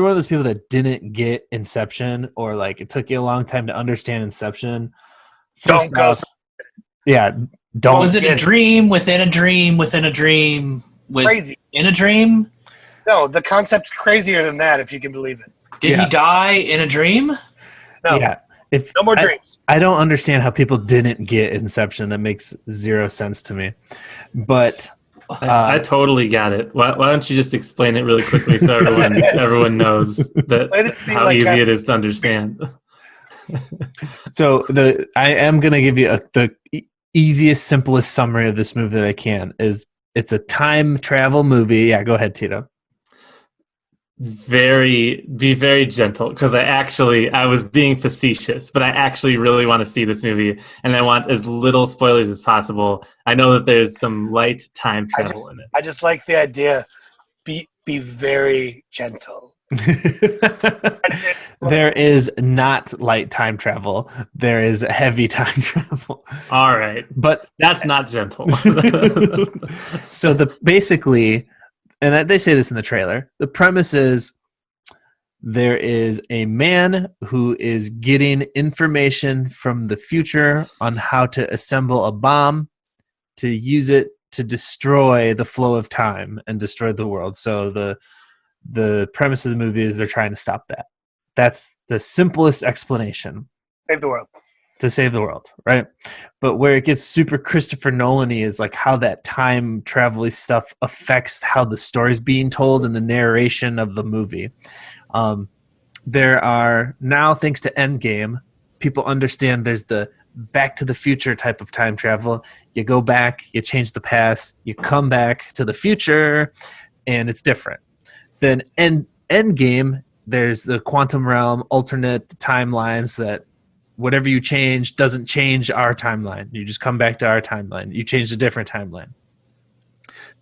one of those people that didn't get Inception, or like it took you a long time to understand Inception, don't go. Don't. Was it a dream within a dream within a dream? Crazy. In a dream? No, the concept's crazier than that, if you can believe it. Did he die in a dream? No. Yeah. No more dreams. I don't understand how people didn't get Inception. That makes zero sense to me. But I totally got it. Why don't you just explain it really quickly so everyone knows that how easy it is to understand. So I am going to give you the easiest, simplest summary of this movie that I can. It's a time travel movie. Yeah, go ahead, Tito. Be very gentle, because I was being facetious, but I actually really want to see this movie, and I want as little spoilers as possible. I know that there's some light time travel in it. I just like the idea. Be very gentle. There is not light time travel. There is heavy time travel. All right, but that's not gentle. So basically, and they say this in the trailer, the premise is there is a man who is getting information from the future on how to assemble a bomb to use it to destroy the flow of time and destroy the world. So the premise of the movie is they're trying to stop that. That's the simplest explanation. Save the world. To save the world, right? But where it gets super Christopher Nolan-y is like how that time travel stuff affects how the story's being told and the narration of the movie. There are now, thanks to Endgame, people understand there's the Back to the Future type of time travel. You go back, you change the past, you come back to the future, and it's different. Then Endgame, there's the quantum realm, alternate timelines that whatever you change doesn't change our timeline. You just come back to our timeline. You change a different timeline.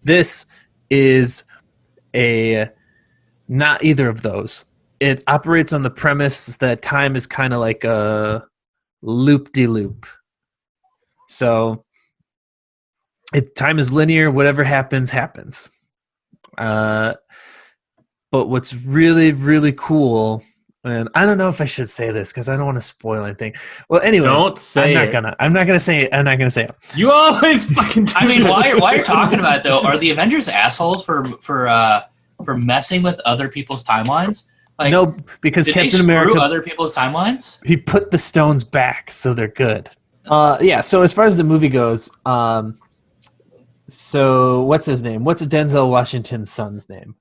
This is not either of those. It operates on the premise that time is kind of like a loop-de-loop. So time is linear. Whatever happens, happens. But what's really, really cool... And I don't know if I should say this because I don't want to spoil anything. Well, anyway, don't say I'm not gonna say it. I'm not gonna say it. You always fucking. I mean, while you're talking about it, though, are the Avengers assholes for messing with other people's timelines? Like, no, because did Captain they America screw other people's timelines. He put the stones back, so they're good. Yeah. So as far as the movie goes, so what's his name? What's Denzel Washington's son's name?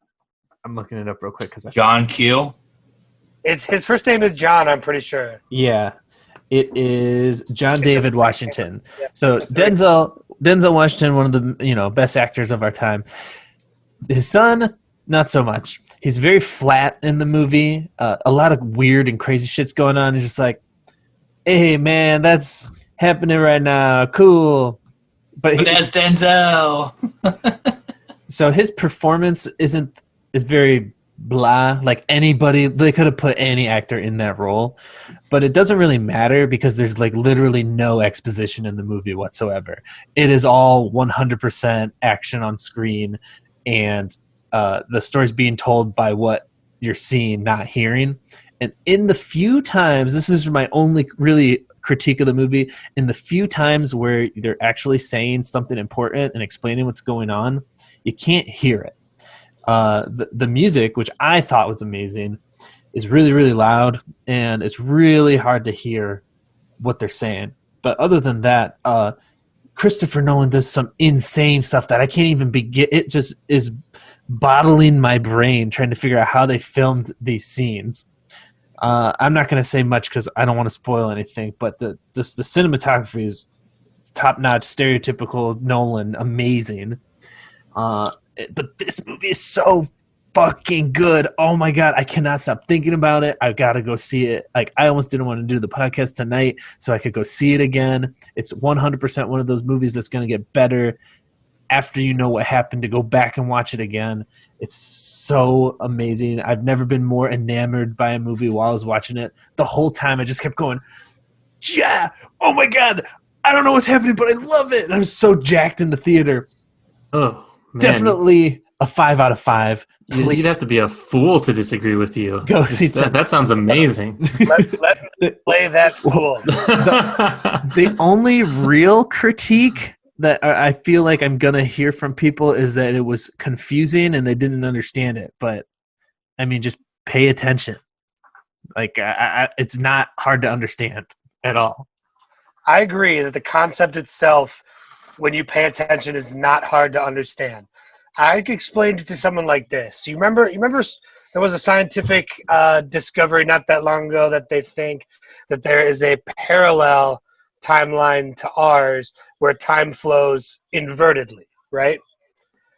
I'm looking it up real quick because John Q. His first name is John, I'm pretty sure. Yeah. It is John David Washington. Yeah. So Denzel Washington, one of the best actors of our time. His son, not so much. He's very flat in the movie. A lot of weird and crazy shit's going on. He's just like, hey man, that's happening right now. Cool. But that's Denzel. So his performance is very blah. Like anybody, they could have put any actor in that role, but it doesn't really matter because there's like literally no exposition in the movie whatsoever. It is all 100% action on screen, and the story's being told by what you're seeing, not hearing. And in the few times, this is my only really critique of the movie, in the few times where they're actually saying something important and explaining what's going on, you can't hear it. The music, which I thought was amazing, is really, really loud, and it's really hard to hear what they're saying. But other than that, Christopher Nolan does some insane stuff that I can't even begin. It just is bottling my brain trying to figure out how they filmed these scenes. I'm not going to say much because I don't want to spoil anything, but the cinematography is top-notch, stereotypical Nolan, amazing. But this movie is so fucking good. Oh my God, I cannot stop thinking about it. I got to go see it. Like, I almost didn't want to do the podcast tonight so I could go see it again. It's 100% one of those movies that's going to get better after you know what happened, to go back and watch it again. It's so amazing. I've never been more enamored by a movie while I was watching it. The whole time I just kept going, yeah, oh my God, I don't know what's happening, but I love it. And I was so jacked in the theater. Oh, man. Definitely a 5 out of 5. You'd have to be a fool to disagree with you. Go see that sounds amazing. Let me play that fool. The only real critique that I feel like I'm going to hear from people is that it was confusing and they didn't understand it. But, I mean, just pay attention. Like, it's not hard to understand at all. I agree that the concept itself, when you pay attention, is not hard to understand. I explained it to someone like this. You remember there was a scientific discovery not that long ago that they think that there is a parallel timeline to ours where time flows invertedly, right?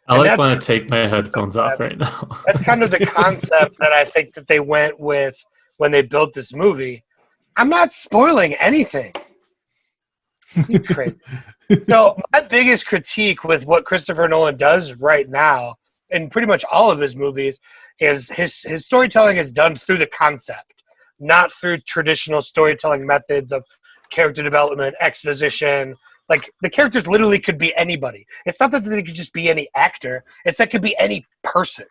I want to take my headphones off right now. That's kind of the concept that I think that they went with when they built this movie. I'm not spoiling anything. You crazy. So my biggest critique with what Christopher Nolan does right now, in pretty much all of his movies, is his storytelling is done through the concept, not through traditional storytelling methods of character development, exposition. Like, the characters literally could be anybody. It's not that they could just be any actor. It's that could be any person.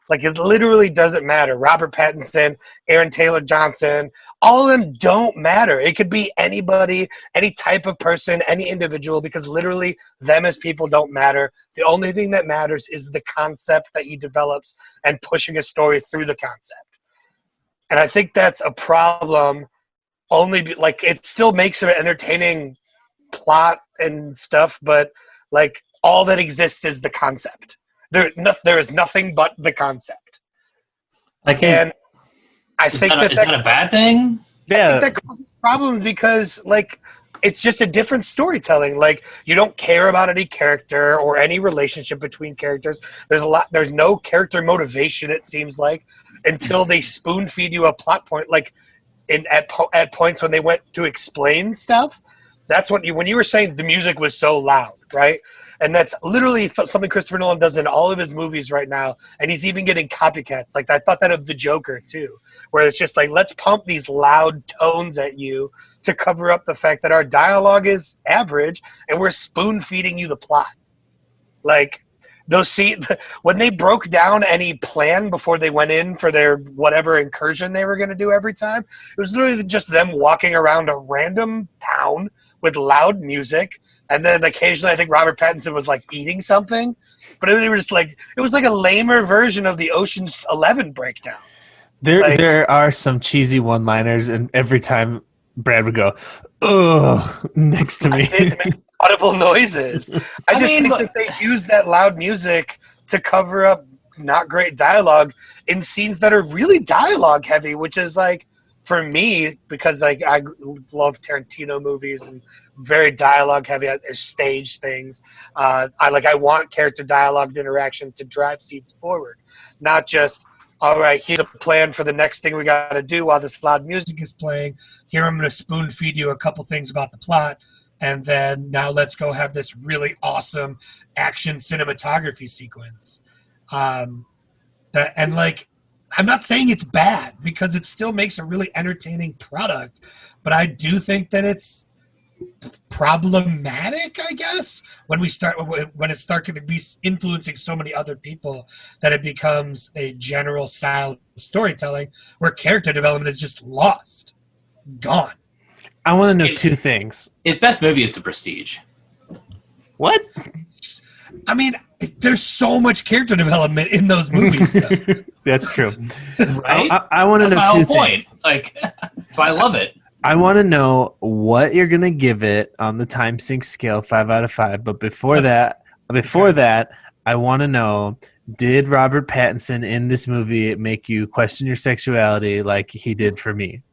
Like, it literally doesn't matter. Robert Pattinson, Aaron Taylor-Johnson, all of them don't matter. It could be anybody, any type of person, any individual, because literally them as people don't matter. The only thing that matters is the concept that he develops and pushing a story through the concept. And I think that's a problem. It still makes an entertaining plot and stuff, but like, all that exists is the concept. There is nothing but the concept. I think is that a bad thing? Yeah, I think that causes problems because, like, it's just a different storytelling. Like, you don't care about any character or any relationship between characters. There's no character motivation, it seems like, until they spoon feed you a plot point. Like, at points when they went to explain stuff, that's when you were saying the music was so loud, right? And that's literally something Christopher Nolan does in all of his movies right now. And he's even getting copycats. Like, I thought that of The Joker, too, where it's just like, let's pump these loud tones at you to cover up the fact that our dialogue is average and we're spoon-feeding you the plot. Like, when they broke down any plan before they went in for their whatever incursion they were going to do every time, it was literally just them walking around a random town with loud music, and then occasionally I think Robert Pattinson was like eating something, but it was like a lamer version of the Ocean's 11 breakdowns. There are some cheesy one-liners, and every time Brad would go, "Ugh," next to me. It makes audible noises. I think that they use that loud music to cover up not great dialogue in scenes that are really dialogue heavy, which is like, for me, because like I love Tarantino movies and very dialogue heavy stage things, I want character dialogue and interaction to drive scenes forward, not just, all right, here's a plan for the next thing we got to do while this loud music is playing. Here, I'm going to spoon feed you a couple things about the plot, and then now let's go have this really awesome action cinematography sequence. I'm not saying it's bad, because it still makes a really entertaining product, but I do think that it's problematic, I guess, when it starts to be influencing so many other people that it becomes a general style of storytelling where character development is just lost, gone. I want to know two things. His best movie is The Prestige. What? I mean, there's so much character development in those movies, though. That's true. Right? I want to know my two whole things. point. Like, so I love it. I want to know what you're gonna give it on the Timesink scale, 5 out of 5. But before that, I want to know: did Robert Pattinson in this movie make you question your sexuality like he did for me?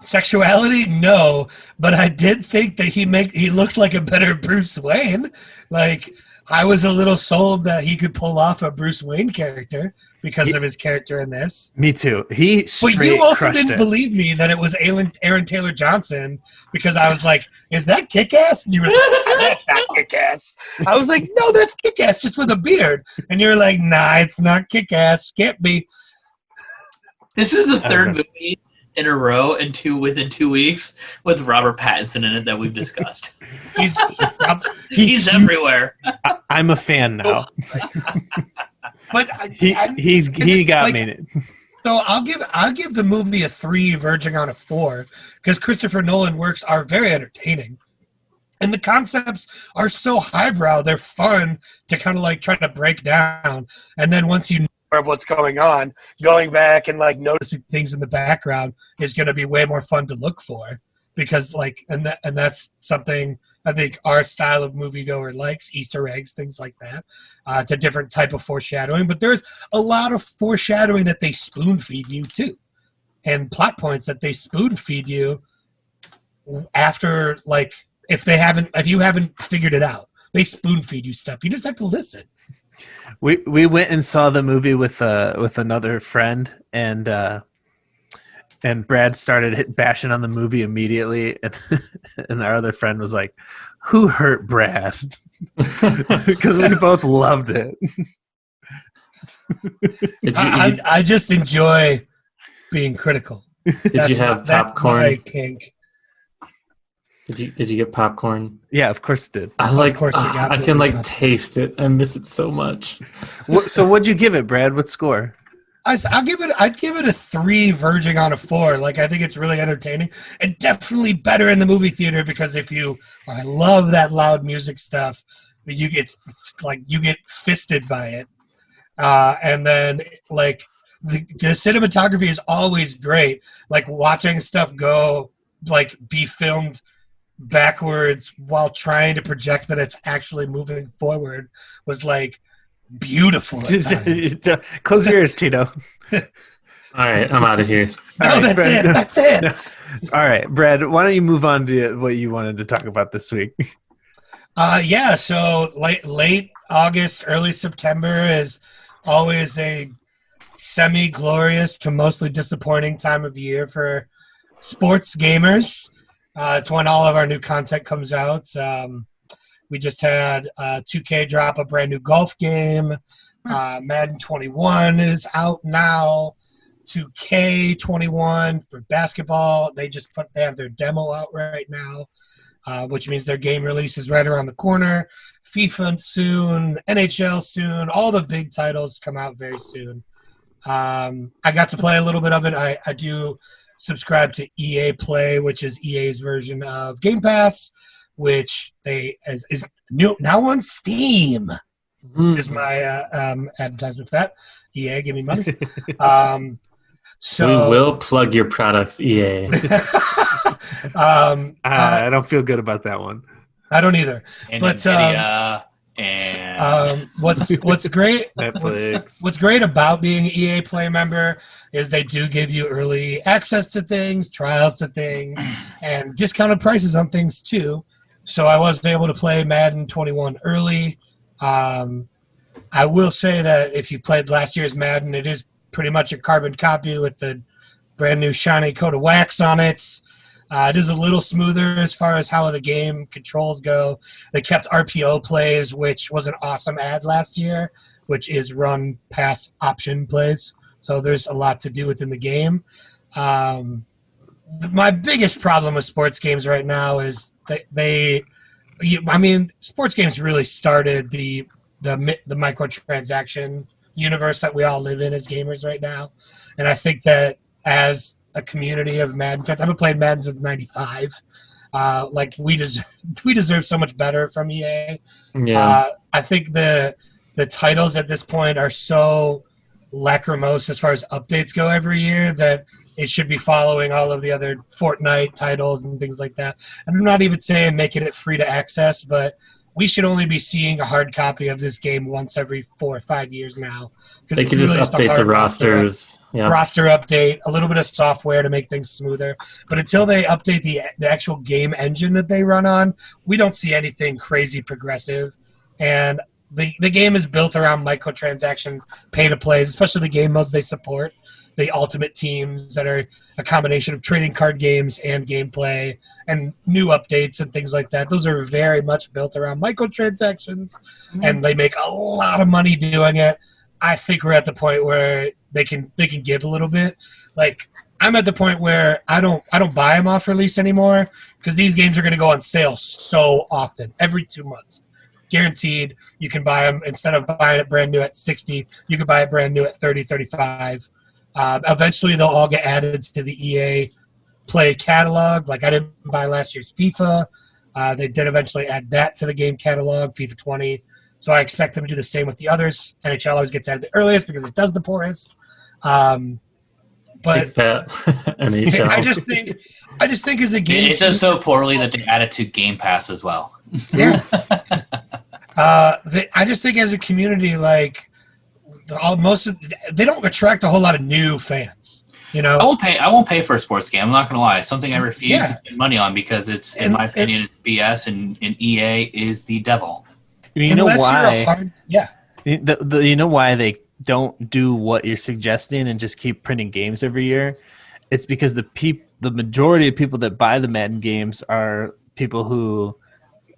Sexuality, no, but I did think that he looked like a better Bruce Wayne. Like, I was a little sold that he could pull off a Bruce Wayne character because of his character in this. Me too. He straight But you also crushed didn't it. believe me that it was Aaron Taylor Johnson, because I was like, is that Kick-Ass? And you were like, that's not Kick-Ass. I was like, no, that's Kick-Ass, just with a beard. And you were like, nah, it's not Kick-Ass. Can't be. This is the third movie in a row within 2 weeks with Robert Pattinson in it that we've discussed. He's everywhere. I'm a fan now. But he got me. So I'll give the movie a 3 verging on a 4, because Christopher Nolan works are very entertaining. And the concepts are so highbrow, they're fun to kind of like try to break down. And then once you know of what's going on, going back and like noticing things in the background is going to be way more fun to look for, because and that's something I think our style of moviegoer likes, Easter eggs, things like that. It's a different type of foreshadowing, but there's a lot of foreshadowing that they spoon feed you too, and plot points that they spoon feed you after, like, if you haven't figured it out, they spoon feed you stuff. You just have to listen. We went and saw the movie with another friend, and Brad started bashing on the movie immediately, and our other friend was like, "Who hurt Brad?" Because we both loved it. I just enjoy being critical. Did you have popcorn? That's my kink. Did you get popcorn? Yeah, of course it did. I can taste it. I miss it so much. So what'd you give it, Brad? What score? I'd give it a 3 verging on a 4. Like, I think it's really entertaining and definitely better in the movie theater, because I love that loud music stuff, but you get fisted by it. And then like the cinematography is always great. Like, watching stuff be filmed backwards while trying to project that it's actually moving forward was like beautiful at times. Close your ears, Tito. All right, I'm out of here. That's it. All right, Brad, why don't you move on to what you wanted to talk about this week? So late August, early September is always a semi-glorious to mostly disappointing time of year for sports gamers. It's when all of our new content comes out. We just had 2K drop a brand new golf game. Madden 21 is out now. 2K21 for basketball. They have their demo out right now, which means their game release is right around the corner. FIFA soon, NHL soon. All the big titles come out very soon. I got to play a little bit of it. I do subscribe to EA Play, which is EA's version of Game Pass, which is new now on Steam. Is my advertisement for that. EA, give me money. So we will plug your products, EA. I don't feel good about that one. I don't either. And but Nvidia, And What's great Netflix. what's great about being an EA Play member is they do give you early access to things, trials to things, and discounted prices on things too. So I was able to play Madden 21 early. I will say that if you played last year's Madden, it is pretty much a carbon copy with the brand new shiny coat of wax on it. It is a little smoother as far as how the game controls go. They kept RPO plays, which was an awesome add last year, which is run pass option plays. So there's a lot to do within the game. My biggest problem with sports games right now is sports games really started the microtransaction universe that we all live in as gamers right now. And I think that as a community of Madden fans, I've been playing Madden since '95. We deserve so much better from EA. Yeah. I think the titles at this point are so lachrymose as far as updates go every year that it should be following all of the other Fortnite titles and things like that. And I'm not even saying making it free to access, but we should only be seeing a hard copy of this game once every 4 or 5 years now. They could just update the rosters. Roster update, a little bit of software to make things smoother. But until they update the actual game engine that they run on, we don't see anything crazy progressive. And the game is built around microtransactions, pay-to-plays, especially the game modes they support. The ultimate teams that are a combination of trading card games and gameplay and new updates and things like that. Those are very much built around microtransactions, and they make a lot of money doing it. I think we're at the point where they can give a little bit. Like, I'm at the point where I don't buy them off release anymore because these games are going to go on sale so often, every 2 months. Guaranteed, you can buy them. Instead of buying it brand new at 60, you can buy it brand new at 30, 35. Eventually, they'll all get added to the EA Play catalog. Like, I didn't buy last year's FIFA. They did eventually add that to the game catalog, FIFA 20. So I expect them to do the same with the others. NHL always gets added the earliest because it does the poorest. But NHL. I just think as a game, it does so poorly that they add it to Game Pass as well. Yeah. I just think as a community, like, they don't attract a whole lot of new fans. You know, I won't pay for a sports game. I'm not going to lie. It's something I refuse to spend money on because in my opinion, it's BS, and EA is the devil. You know why? Yeah. You know why they don't do what you're suggesting and just keep printing games every year? It's because the majority of people that buy the Madden games are people who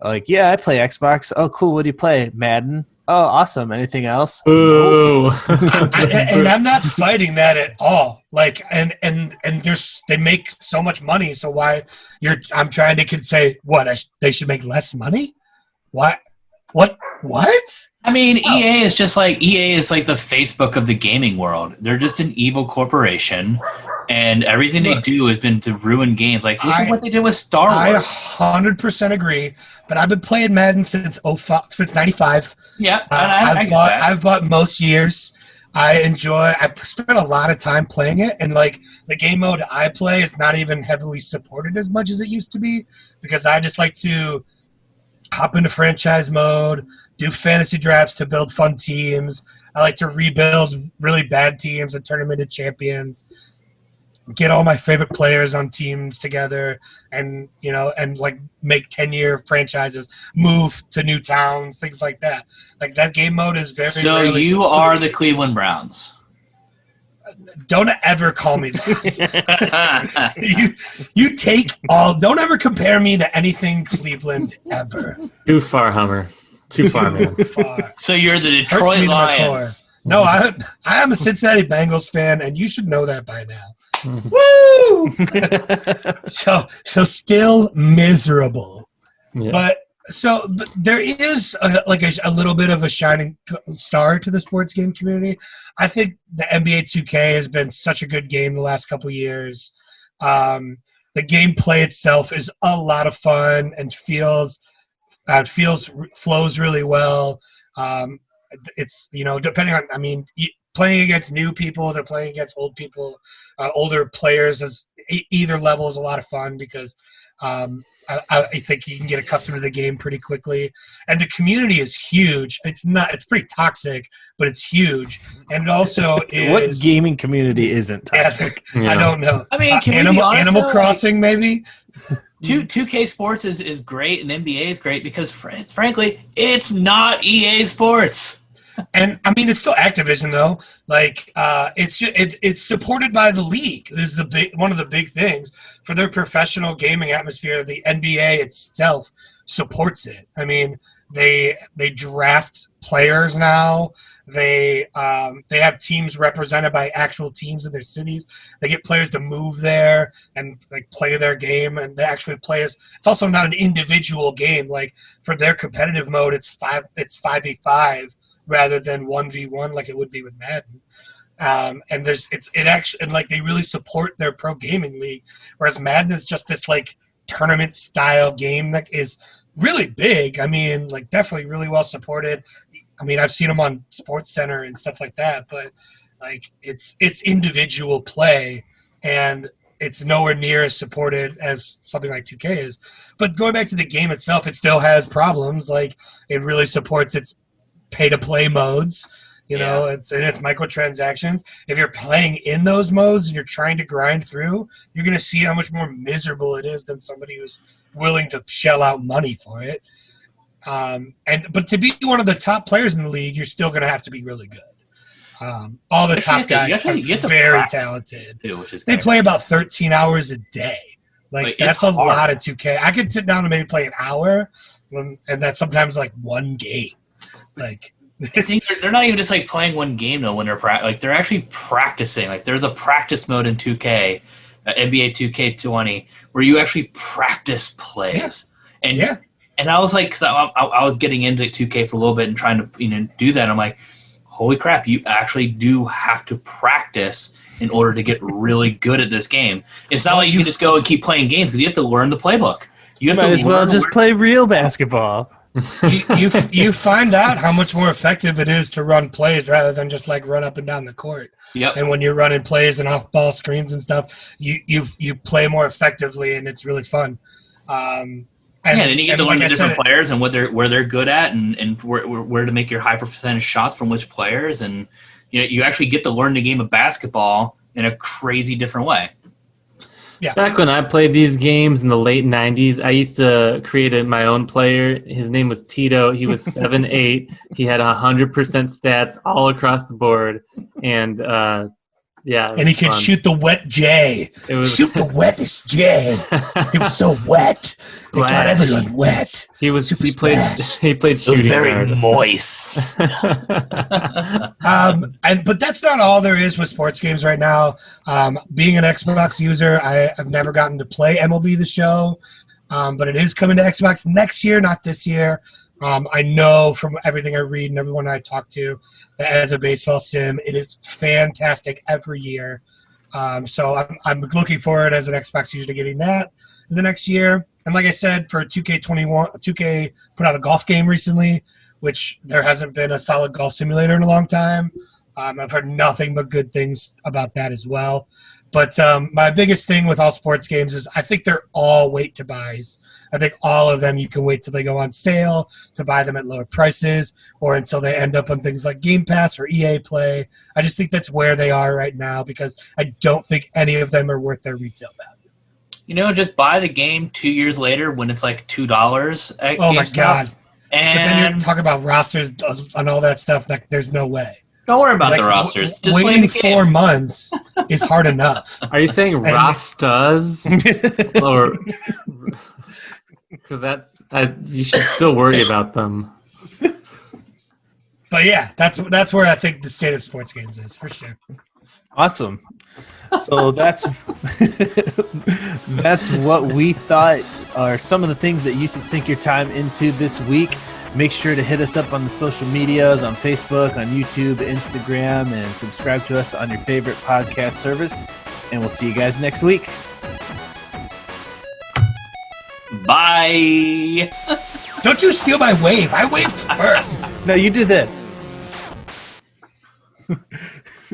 are like, yeah, I play Xbox. Oh, cool. What do you play? Madden. Oh, awesome. Anything else? Ooh. And I'm not fighting that at all. Like, and they make so much money. So I'm trying to say what they should make less money? What? I mean, EA is like the Facebook of the gaming world. They're just an evil corporation, and everything they do has been to ruin games. Like, look at what they did with Star Wars. I 100% agree, but I've been playing Madden since '95. Yeah, I've bought most years. I spent a lot of time playing it, and like the game mode I play is not even heavily supported as much as it used to be because I just like to hop into franchise mode, do fantasy drafts to build fun teams. I like to rebuild really bad teams and turn them into champions. Get all my favorite players on teams together, and like make 10-year franchises, move to new towns, things like that. Like, that game mode is very. So you are the Cleveland Browns. Don't ever call me that. you take all. Don't ever compare me to anything Cleveland ever. Too far, Hummer. Too far, man. So you're the Detroit Lions. No, I am a Cincinnati Bengals fan, and you should know that by now. Woo! So still miserable, Yeah. but there is a little bit of a shining star to the sports game community. I think the NBA 2K has been such a good game the last couple of years. The gameplay itself is a lot of fun and flows really well. It's depending on playing against new people, they're playing against old people, older players. As either level is a lot of fun because I think you can get accustomed to the game pretty quickly, and the community is huge. It's pretty toxic, but it's huge, and it also is. What gaming community isn't toxic? Yeah, I don't know. I mean, can we be honest, Animal though? Crossing, maybe. 2K Sports is great, and NBA is great because, frankly, it's not EA Sports. And I mean, it's still Activision though. Like, it's supported by the league. This is one of the big things for their professional gaming atmosphere. The NBA itself supports it. I mean, they draft players now. They have teams represented by actual teams in their cities. They get players to move there and like play their game, and they actually play as. It's also not an individual game. Like for their competitive mode, it's 5v5. Rather than 1v1 like it would be with Madden, and they really support their pro gaming league, whereas Madden is just this like tournament style game that is really big. I mean, like definitely really well supported. I mean, I've seen them on Sports Center and stuff like that, but like it's individual play, and it's nowhere near as supported as something like 2K is. But going back to the game itself, it still has problems. Like it really supports its pay-to-play modes, it's microtransactions. If you're playing in those modes and you're trying to grind through, you're going to see how much more miserable it is than somebody who's willing to shell out money for it. But to be one of the top players in the league, you're still going to have to be really good. All the top guys are very talented. Too, they play about 13 hours a day. Like that's a lot of 2K. I could sit down and maybe play an hour, and that's sometimes like one game. Like I think they're not even just like playing one game though. When they're actually practicing. Like there's a practice mode in 2K, NBA 2K20, where you actually practice plays. Yeah. And I was like, because I was getting into 2K for a little bit and trying to do that. I'm like, holy crap! You actually do have to practice in order to get really good at this game. It's not like you can just go and keep playing games because you have to learn the playbook. You have might as well just play real basketball. you find out how much more effective it is to run plays rather than just like run up and down the court. Yep. And when you're running plays and off ball screens and stuff, you play more effectively, and it's really fun. And then you get to learn the different players and where they're good at and where to make your high percentage shots from which players, and you actually get to learn the game of basketball in a crazy different way. Yeah. Back when I played these games in the late 90s, I used to create my own player. His name was Tito. He was 7'8". He had 100% stats all across the board. And, and he could shoot the wet J. Shoot the wettest J. It was so wet. It got everyone wet. He played shooting. It was very moist. But that's not all there is with sports games right now. Being an Xbox user, I've never gotten to play MLB The Show, but it is coming to Xbox next year, not this year. I know from everything I read and everyone I talk to that as a baseball sim, it is fantastic every year. So I'm looking forward as an Xbox user to getting that in the next year. And like I said, for 2K21, 2K put out a golf game recently, which there hasn't been a solid golf simulator in a long time. I've heard nothing but good things about that as well. But my biggest thing with all sports games is I think they're all wait to buys. I think all of them you can wait till they go on sale to buy them at lower prices or until they end up on things like Game Pass or EA Play. I just think that's where they are right now because I don't think any of them are worth their retail value. Just buy the game 2 years later when it's like $2 at GameStop. My God. And but then you're talking about rosters and all that stuff. Like, there's no way. Don't worry about the rosters. Just waiting 4 months is hard enough. Are you saying Rastas? Or because you should still worry about them. But yeah, that's where I think the state of sports games is for sure. Awesome. So that's what we thought are some of the things that you should sink your time into this week. Make sure to hit us up on the social medias, on Facebook, on YouTube, Instagram, and subscribe to us on your favorite podcast service. And we'll see you guys next week. Bye. Don't you steal my wave. I waved first. No, you do this.